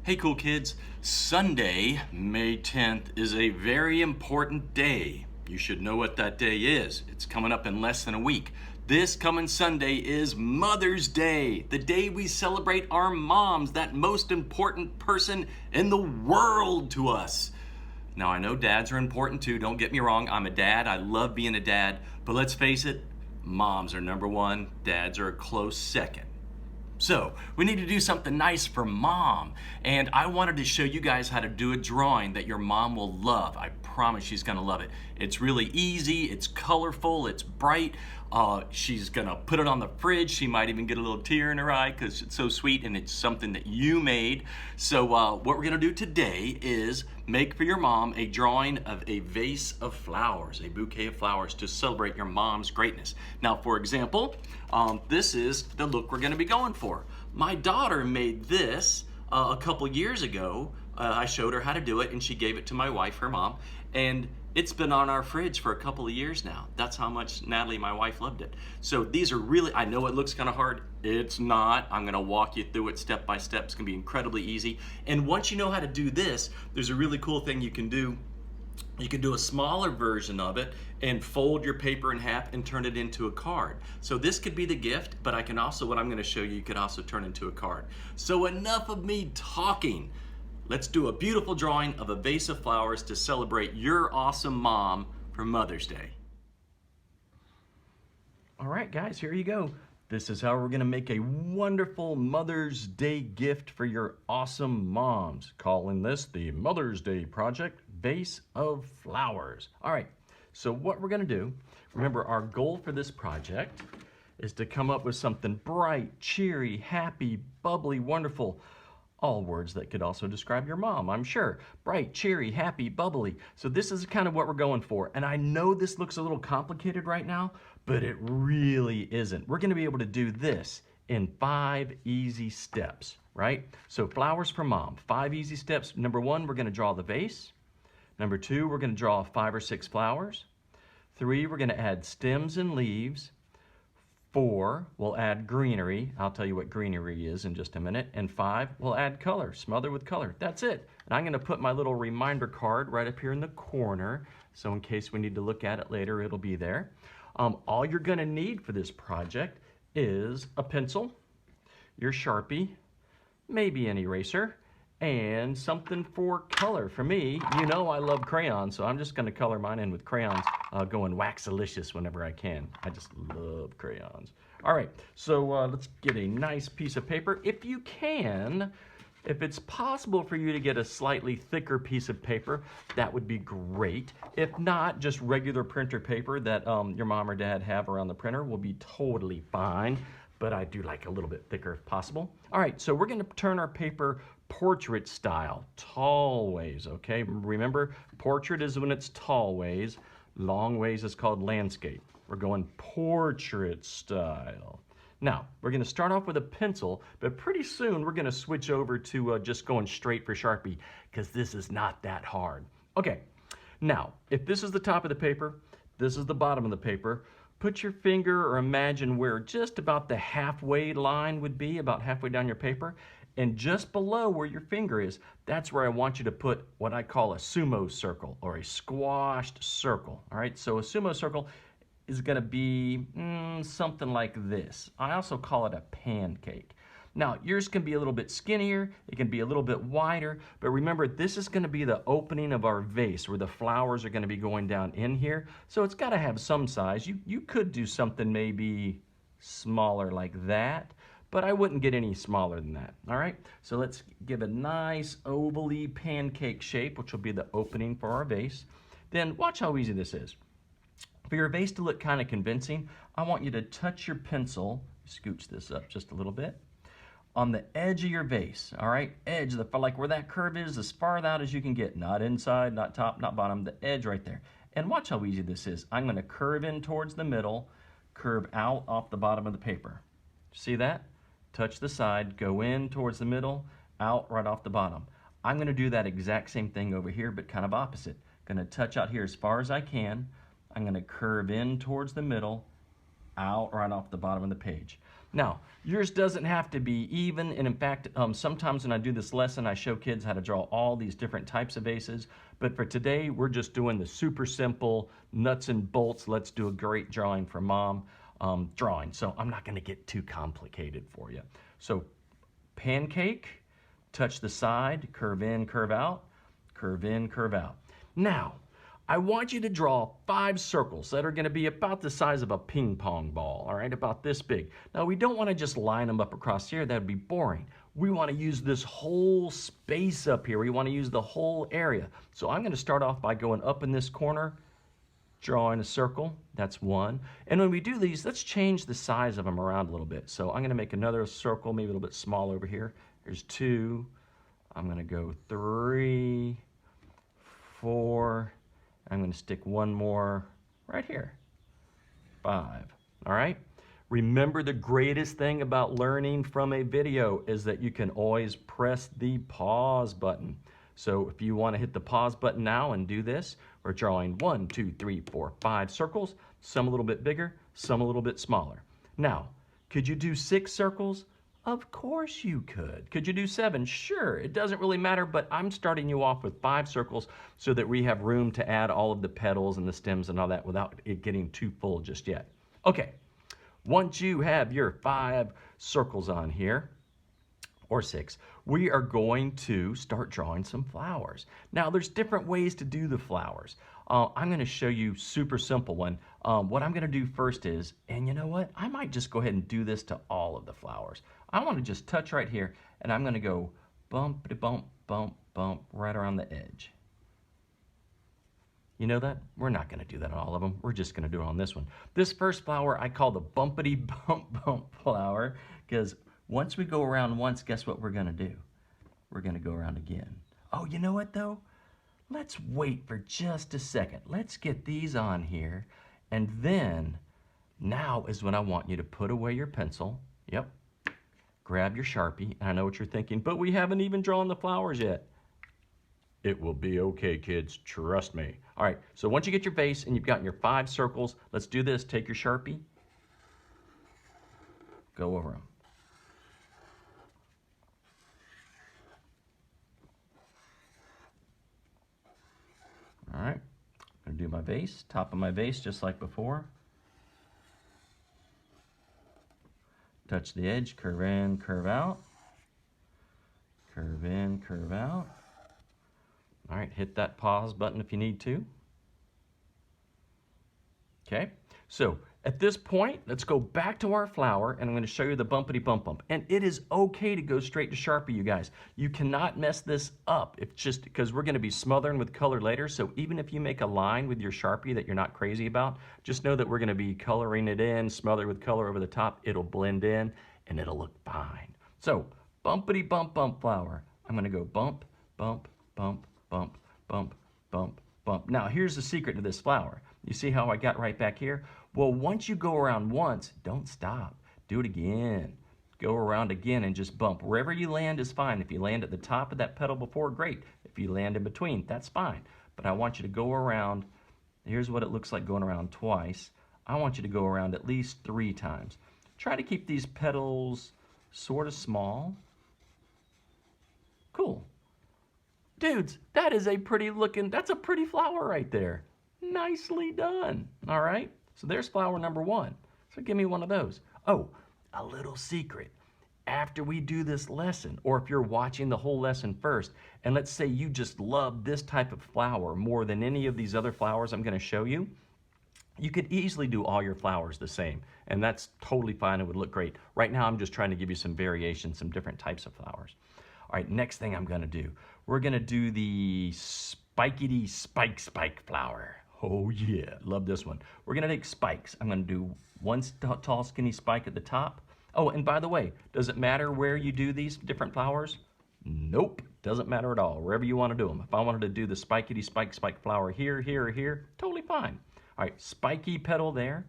Hey cool kids, Sunday, May 10th is a very important day. You should know what that day is. It's coming up in less than a week. This coming Sunday is Mother's Day, the day we celebrate our moms, that most important person in the world to us. Now I know dads are important too, don't get me wrong, I'm a dad, I love being a dad, but let's face it, moms are number one, dads are a close second. So we need to do something nice for mom. And I wanted to show you guys how to do a drawing that your mom will love. I promise she's gonna love it. It's really easy, it's colorful, it's bright. She's gonna put it on the fridge. She might even get a little tear in her eye because it's so sweet and it's something that you made. So what we're gonna do today is make for your mom a drawing of a vase of flowers, a bouquet of flowers to celebrate your mom's greatness. Now, for example, this is the look we're gonna be going for. My daughter made this a couple years ago. I showed her how to do it and she gave it to my wife, her mom, and it's been on our fridge for a couple of years now. That's how much Natalie, my wife, loved it. So these are really, I know it looks kind of hard. It's not. I'm gonna walk you through it step by step. It's gonna be incredibly easy. And once you know how to do this, there's a really cool thing you can do. You can do a smaller version of it and fold your paper in half and turn it into a card. So this could be the gift, but I can also, what I'm gonna show you, you could also turn into a card. So enough of me talking. Let's do a beautiful drawing of a vase of flowers to celebrate your awesome mom for Mother's Day. All right, guys, here you go. This is how we're gonna make a wonderful Mother's Day gift for your awesome moms. Calling this the Mother's Day Project Vase of Flowers. All right, so what we're gonna do, remember our goal for this project is to come up with something bright, cheery, happy, bubbly, wonderful. All words that could also describe your mom, I'm sure. Bright, cheery, happy, bubbly. So this is kind of what we're going for. And I know this looks a little complicated right now, but it really isn't. We're gonna be able to do this in 5 easy steps, right? So flowers for mom, 5 easy steps. Number 1, we're gonna draw the vase. Number 2, we're gonna draw 5 or 6 flowers. 3, we're gonna add stems and leaves. 4, we'll add greenery. I'll tell you what greenery is in just a minute. And 5, we'll add color, smother with color. That's it. And I'm gonna put my little reminder card right up here in the corner. So in case we need to look at it later, it'll be there. All you're gonna need for this project is a pencil, your Sharpie, maybe an eraser, and something for color. For me, you know I love crayons, so I'm just gonna color mine in with crayons, going waxalicious whenever I can. I just love crayons. All right, so let's get a nice piece of paper. If you can, if it's possible for you to get a slightly thicker piece of paper, that would be great. If not, just regular printer paper that your mom or dad have around the printer will be totally fine, but I do like a little bit thicker if possible. All right, so we're gonna turn our paper portrait style, tall ways, okay? Remember, portrait is when it's tall ways, long ways is called landscape. We're going portrait style. Now, we're gonna start off with a pencil, but pretty soon we're gonna switch over to just going straight for Sharpie, because this is not that hard. Okay, now, if this is the top of the paper, this is the bottom of the paper, put your finger or imagine where just about the halfway line would be, about halfway down your paper, and just below where your finger is, that's where I want you to put what I call a sumo circle or a squashed circle. All right, so a sumo circle is gonna be something like this. I also call it a pancake. Now, yours can be a little bit skinnier, it can be a little bit wider, but remember, this is gonna be the opening of our vase where the flowers are gonna be going down in here, so it's gotta have some size. You could do something maybe smaller like that, but I wouldn't get any smaller than that, all right? So let's give a nice ovally pancake shape, which will be the opening for our vase. Then watch how easy this is. For your vase to look kind of convincing, I want you to touch your pencil, scooch this up just a little bit, on the edge of your vase, all right? Edge, like where that curve is, as far out as you can get, not inside, not top, not bottom, the edge right there. And watch how easy this is. I'm gonna curve in towards the middle, curve out off the bottom of the paper. See that? Touch the side, go in towards the middle, out right off the bottom. I'm gonna do that exact same thing over here, but kind of opposite. Gonna touch out here as far as I can. I'm gonna curve in towards the middle, out right off the bottom of the page. Now, yours doesn't have to be even, and in fact, sometimes when I do this lesson, I show kids how to draw all these different types of vases, but for today, we're just doing the super simple nuts and bolts, let's do a great drawing for mom drawing. So I'm not gonna get too complicated for you. So pancake, touch the side, curve in, curve out, curve in, curve out. Now, I want you to draw 5 circles that are going to be about the size of a ping pong ball, all right, about this big. Now, we don't want to just line them up across here. That would be boring. We want to use this whole space up here. We want to use the whole area. So I'm going to start off by going up in this corner, drawing a circle. That's 1. And when we do these, let's change the size of them around a little bit. So I'm going to make another circle, maybe a little bit small over here. There's 2. I'm going to go 3, 4. I'm going to stick 1 more right here. 5. All right? Remember, the greatest thing about learning from a video is that you can always press the pause button. So if you want to hit the pause button now and do this, we're drawing 1, 2, 3, 4, 5 circles, some a little bit bigger, some a little bit smaller. Now, could you do 6 circles? Of course you could. Could you do 7? Sure, it doesn't really matter, but I'm starting you off with 5 circles so that we have room to add all of the petals and the stems and all that without it getting too full just yet. Okay, once you have your 5 circles on here, or 6, we are going to start drawing some flowers. Now, there's different ways to do the flowers. I'm going to show you super simple one. What I'm going to do first is, and you know what? I might just go ahead and do this to all of the flowers. I want to just touch right here, and I'm going to go bumpity bump, bump, bump right around the edge. You know that? We're not going to do that on all of them. We're just going to do it on this one. This first flower I call the bumpity bump bump flower, because once we go around once, guess what we're going to do? We're going to go around again. Oh, you know what though? Let's wait for just a second. Let's get these on here, and then now is when I want you to put away your pencil. Yep. Grab your Sharpie, and I know what you're thinking, but we haven't even drawn the flowers yet. It will be okay, kids. Trust me. All right, so once you get your vase and you've gotten your 5 circles, let's do this. Take your Sharpie. Go over them. All right, I'm going to do my vase, top of my vase just like before. Touch the edge, curve in, curve out. Curve in, curve out. All right, hit that pause button if you need to. Okay, so at this point, let's go back to our flower, and I'm going to show you the bumpity bump bump. And it is okay to go straight to Sharpie, you guys. You cannot mess this up. It's just because we're going to be smothering with color later, so even if you make a line with your Sharpie that you're not crazy about, just know that we're going to be coloring it in, smother with color over the top. It'll blend in, and it'll look fine. So, bumpity bump bump flower. I'm going to go bump, bump, bump, bump, bump, bump, bump. Now, here's the secret to this flower. You see how I got right back here? Well, once you go around once, don't stop. Do it again. Go around again and just bump. Wherever you land is fine. If you land at the top of that petal before, great. If you land in between, that's fine. But I want you to go around. Here's what it looks like going around twice. I want you to go around at least 3 times. Try to keep these petals sort of small. Cool. Dudes, that is a pretty looking, that's a pretty flower right there. Nicely done. All right, so there's flower number 1. So give me one of those. Oh, a little secret. After we do this lesson, or if you're watching the whole lesson first, and let's say you just love this type of flower more than any of these other flowers I'm going to show you, you could easily do all your flowers the same, and that's totally fine. It would look great. Right now, I'm just trying to give you some variations, some different types of flowers. All right, next thing I'm going to do, we're going to do the spikety spike flower. Oh yeah, love this one. We're gonna take spikes. I'm gonna do one tall skinny spike at the top. Oh, and by the way, does it matter where you do these different flowers? Nope, doesn't matter at all, wherever you wanna do them. If I wanted to do the spikety spike flower here, here, or here, totally fine. All right, spiky petal there,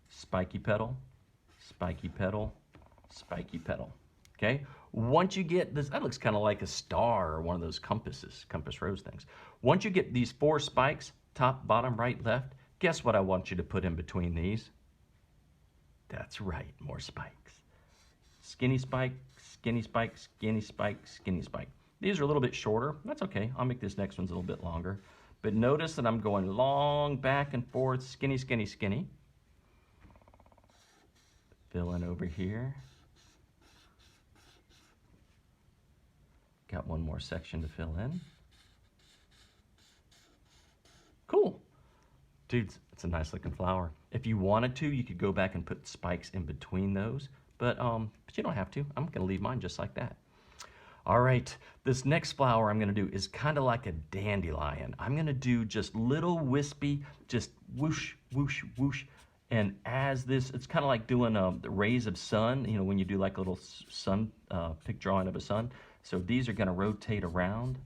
spiky petal, spiky petal, spiky petal, okay? Once you get this, that looks kind of like a star or one of those compass rose things. Once you get these 4 spikes, top, bottom, right, left, guess what I want you to put in between these? That's right, more spikes. Skinny spike, skinny spike, skinny spike, skinny spike. These are a little bit shorter. That's okay. I'll make this next one's a little bit longer. But notice that I'm going long back and forth, skinny, skinny, skinny. Fill in over here. Got one more section to fill in. Cool. Dudes, it's a nice looking flower. If you wanted to, you could go back and put spikes in between those, but you don't have to. I'm gonna leave mine just like that. All right, this next flower I'm gonna do is kind of like a dandelion. I'm gonna do just little wispy, just whoosh, whoosh, whoosh. And as this, it's kind of like doing the rays of sun, you know, when you do like a little sun, pic drawing of a sun. So these are gonna rotate around.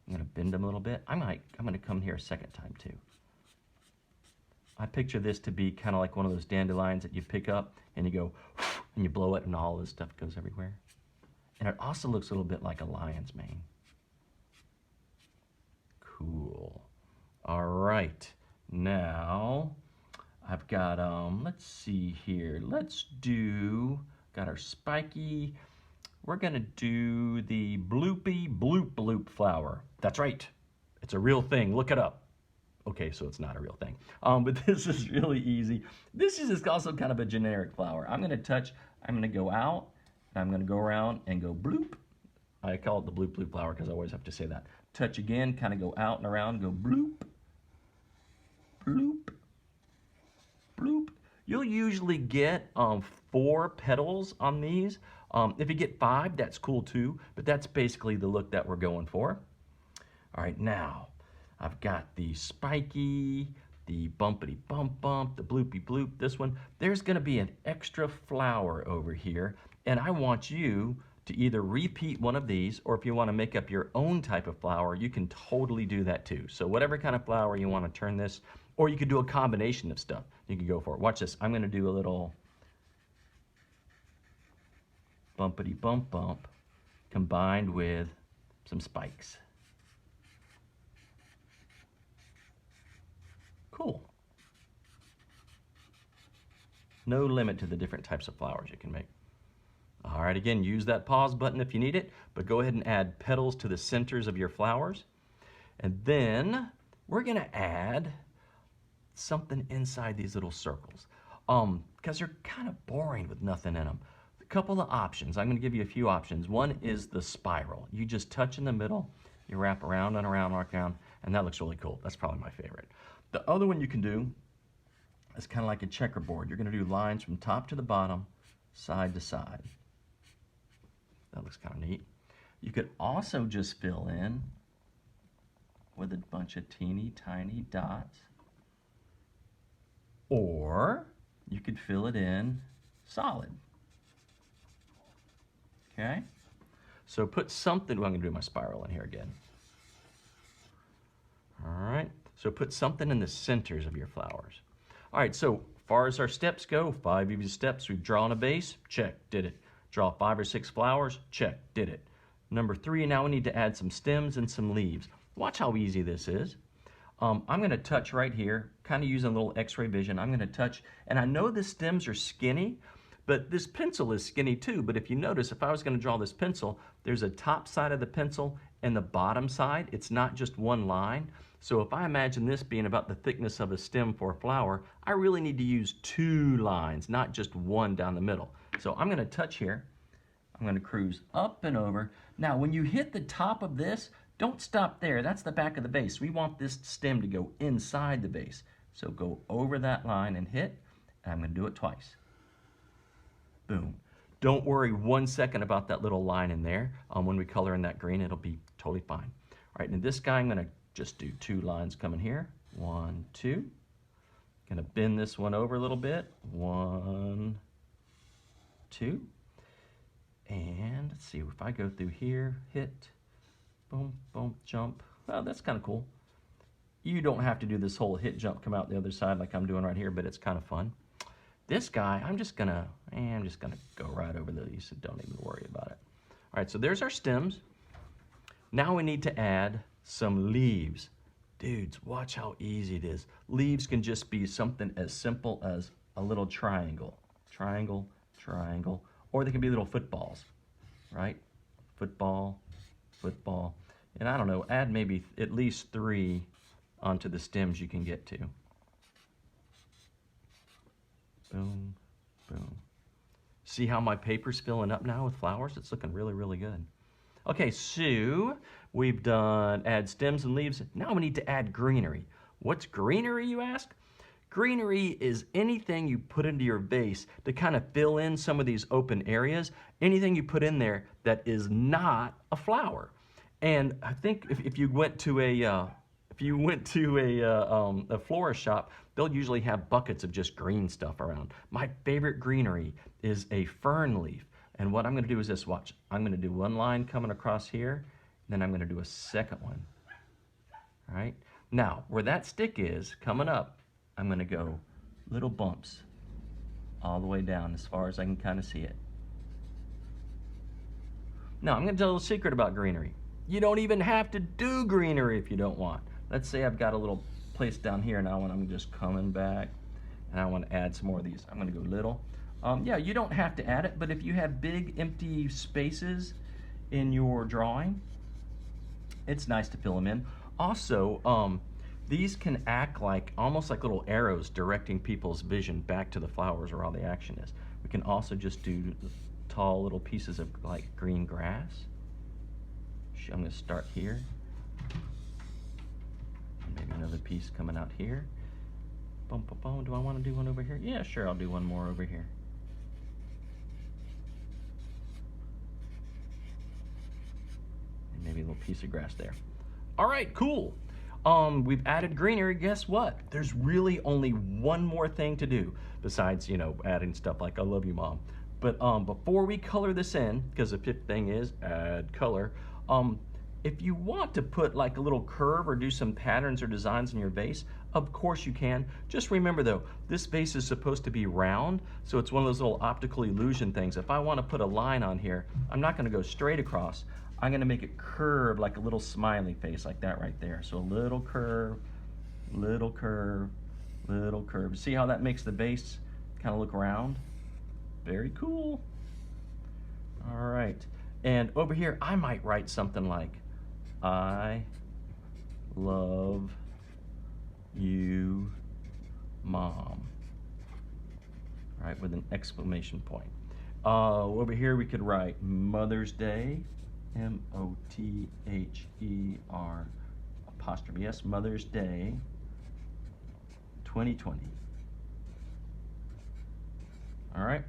I'm gonna bend them a little bit. I'm gonna come here a second time too. I picture this to be kind of like one of those dandelions that you pick up and you go, and you blow it and all this stuff goes everywhere. And it also looks a little bit like a lion's mane. Cool. All right, now I've got, let's see here. Got our spiky. We're gonna do the bloopy bloop bloop flower. That's right, it's a real thing, look it up. Okay, so it's not a real thing, but this is really easy. This is just also kind of a generic flower. I'm gonna go out, and I'm gonna go around and go bloop. I call it the bloop bloop flower because I always have to say that. Touch again, kind of go out and around, go bloop, bloop, bloop. You'll usually get 4 petals on these. If you get 5, that's cool too, but that's basically the look that we're going for. All right, now, I've got the spiky, the bumpity bump bump, the bloopy bloop, this one. There's gonna be an extra flower over here, and I want you to either repeat one of these, or if you wanna make up your own type of flower, you can totally do that too. So whatever kind of flower you wanna turn this, or you could do a combination of stuff, you can go for it. Watch this, I'm gonna do a little bumpity bump bump combined with some spikes. Cool. No limit to the different types of flowers you can make. All right, again, use that pause button if you need it, but go ahead and add petals to the centers of your flowers. And then we're gonna add something inside these little circles because they're kind of boring with nothing in them. A couple of options. I'm gonna give you a few options. One is the spiral. You just touch in the middle, you wrap around and around, and that looks really cool. That's probably my favorite. The other one you can do is kind of like a checkerboard. You're gonna do lines from top to the bottom, side to side. That looks kind of neat. You could also just fill in with a bunch of teeny tiny dots, or you could fill it in solid. Okay? So put something, well, I'm gonna do my spiral in here again. All right, so put something in the centers of your flowers. All right, so far as our steps go, 5 easy steps. We've drawn a base, check, did it. Draw 5 or 6 flowers, check, did it. Number 3, now we need to add some stems and some leaves. Watch how easy this is. I'm gonna touch right here, kind of using a little x-ray vision. I'm gonna touch, and I know the stems are skinny, but this pencil is skinny too. But if you notice, if I was gonna draw this pencil, there's a top side of the pencil and the bottom side. It's not just one line. So if I imagine this being about the thickness of a stem for a flower, I really need to use 2 lines, not just one down the middle. So I'm gonna touch here. I'm gonna cruise up and over. Now, when you hit the top of this, don't stop there. That's the back of the vase. We want this stem to go inside the vase. So go over that line and hit, and I'm gonna do it twice. Boom. Don't worry 1 second about that little line in there. When we color in that green, it'll be totally fine. All right, and this guy, I'm gonna just do 2 lines coming here. 1, 2. Gonna bend this one over a little bit. 1, 2. And let's see, if I go through here, hit, boom, boom, jump. Well, that's kind of cool. You don't have to do this whole hit, jump, come out the other side like I'm doing right here, but it's kind of fun. This guy, I'm just gonna go right over these, so don't even worry about it. All right, so there's our stems. Now we need to add some leaves. Dudes, watch how easy it is. Leaves can just be something as simple as a little triangle. triangle, triangle, or they can be little footballs, right? Football, football, and I don't know, add maybe at least 3 onto the stems you can get to. Boom, boom. See how my paper's filling up now with flowers? It's looking really, really good. Okay, so we've done add stems and leaves. Now we need to add greenery. What's greenery, you ask? Greenery is anything you put into your vase to kind of fill in some of these open areas. Anything you put in there that is not a flower. And I think if you went to a florist shop, they'll usually have buckets of just green stuff around. My favorite greenery is a fern leaf. And what I'm going to do is this, watch. I'm going to do one line coming across here, then I'm going to do a second one. All right? Now, where that stick is coming up, I'm going to go little bumps all the way down as far as I can kind of see it. Now, I'm going to tell you a little secret about greenery. You don't even have to do greenery if you don't want. Let's say I've got a little place down here now and I'm just coming back and I want to add some more of these. I'm going to go little. Yeah, you don't have to add it, but if you have big empty spaces in your drawing, it's nice to fill them in. Also, these can act like almost like little arrows directing people's vision back to the flowers where all the action is. We can also just do tall little pieces of like green grass. I'm going to start here. Maybe another piece coming out here. Boom, boom, boom. Do I want to do one over here? Yeah, sure, I'll do one more over here. And maybe a little piece of grass there. All right, cool. We've added greenery. Guess what? There's really only one more thing to do besides, you know, adding stuff like I love you, Mom. But before we color this in, because the fifth thing is add color, if you want to put like a little curve or do some patterns or designs in your vase, of course you can. Just remember though, this vase is supposed to be round, so it's one of those little optical illusion things. If I want to put a line on here, I'm not going to go straight across. I'm going to make it curve like a little smiley face like that right there. So a little curve, little curve, little curve. See how that makes the vase kind of look round? Very cool. All right. And over here, I might write something like, I love you, Mom. All right, with an exclamation point. Over here, we could write Mother's Day, M-O-T-H-E-R apostrophe S, Mother's Day 2020. All right.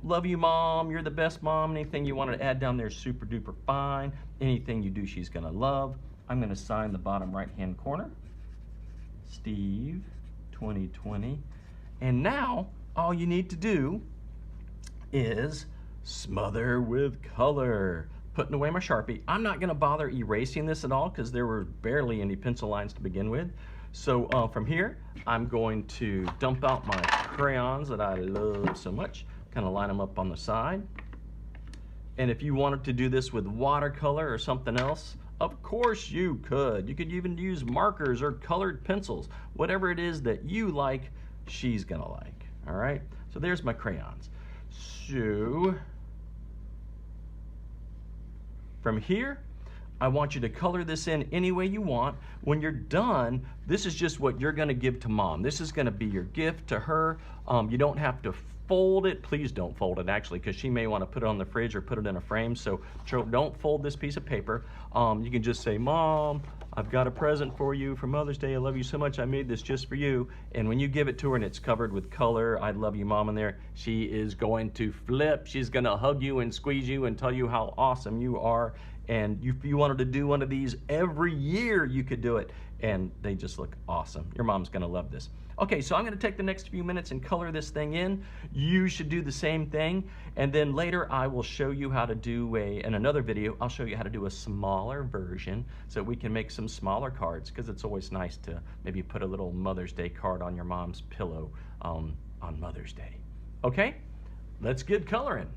Love you, Mom. You're the best mom. Anything you wanted to add down there is super duper fine. Anything you do, she's gonna love. I'm gonna sign the bottom right-hand corner. Steve, 2020. And now, all you need to do is smother with color. Putting away my Sharpie. I'm not gonna bother erasing this at all because there were barely any pencil lines to begin with. So from here, I'm going to dump out my crayons that I love so much. Kind of line them up on the side. And if you wanted to do this with watercolor or something else, of course you could. You could even use markers or colored pencils. Whatever it is that you like, she's gonna like. All right, so there's my crayons. So from here, I want you to color this in any way you want. When you're done, this is just what you're gonna give to Mom. This is gonna be your gift to her. You don't have to fold it. Please don't fold it actually, because she may wanna put it on the fridge or put it in a frame, so don't fold this piece of paper. You can just say, Mom, I've got a present for you for Mother's Day. I love you so much. I made this just for you. And when you give it to her and it's covered with color, I love you, Mom, in there, she is going to flip. She's gonna hug you and squeeze you and tell you how awesome you are. And if you wanted to do one of these every year, you could do it. And they just look awesome. Your mom's gonna love this. Okay, so I'm gonna take the next few minutes and color this thing in. You should do the same thing. And then later I will show you how to do in another video, I'll show you how to do a smaller version so we can make some smaller cards, because it's always nice to maybe put a little Mother's Day card on your mom's pillow on Mother's Day. Okay, let's get coloring.